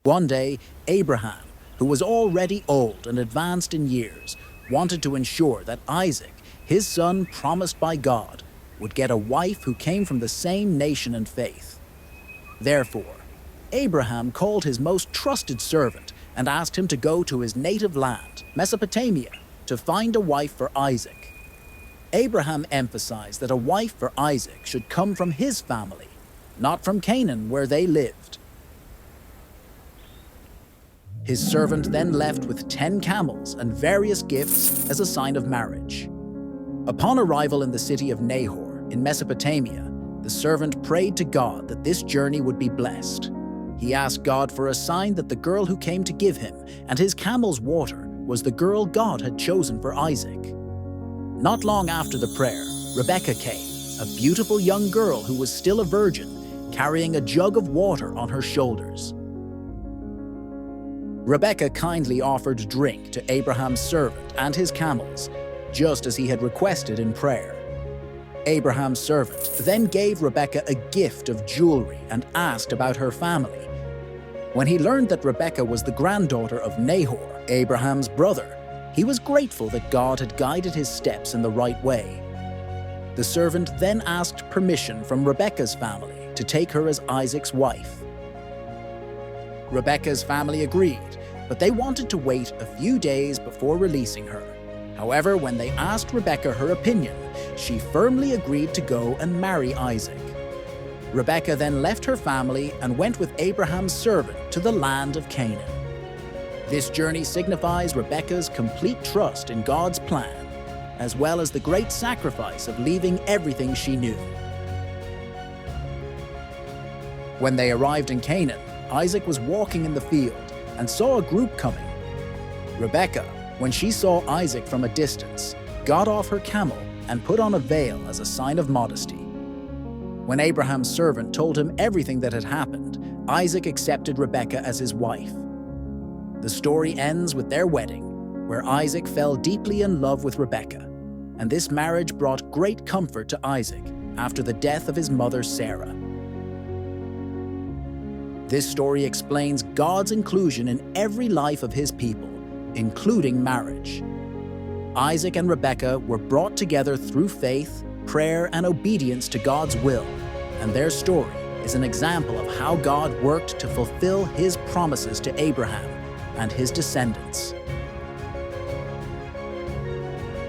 One day, Abraham, who was already old and advanced in years, wanted to ensure that Isaac, his son promised by God, would get a wife who came from the same nation and faith. Therefore, Abraham called his most trusted servant and asked him to go to his native land, Mesopotamia, to find a wife for Isaac. Abraham emphasized that a wife for Isaac should come from his family, not from Canaan where they lived. His servant then left with 10 camels and various gifts as a sign of marriage. Upon arrival in the city of Nahor in Mesopotamia, the servant prayed to God that this journey would be blessed. He asked God for a sign that the girl who came to give him and his camel's water was the girl God had chosen for Isaac. Not long after the prayer, Rebekah came, a beautiful young girl who was still a virgin, carrying a jug of water on her shoulders. Rebekah kindly offered drink to Abraham's servant and his camels, just as he had requested in prayer. Abraham's servant then gave Rebekah a gift of jewelry and asked about her family. When he learned that Rebekah was the granddaughter of Nahor, Abraham's brother, he was grateful that God had guided his steps in the right way. The servant then asked permission from Rebekah's family to take her as Isaac's wife. Rebekah's family agreed, but they wanted to wait a few days before releasing her. However, when they asked Rebekah her opinion, she firmly agreed to go and marry Isaac. Rebekah then left her family and went with Abraham's servant to the land of Canaan. This journey signifies Rebekah's complete trust in God's plan, as well as the great sacrifice of leaving everything she knew. When they arrived in Canaan, Isaac was walking in the field and saw a group coming. Rebekah, when she saw Isaac from a distance, got off her camel and put on a veil as a sign of modesty. When Abraham's servant told him everything that had happened, Isaac accepted Rebekah as his wife. The story ends with their wedding, where Isaac fell deeply in love with Rebekah, and this marriage brought great comfort to Isaac after the death of his mother Sarah. This story explains God's inclusion in every life of his people, including marriage. Isaac and Rebekah were brought together through faith, prayer, and obedience to God's will, and their story is an example of how God worked to fulfill his promises to Abraham and his descendants.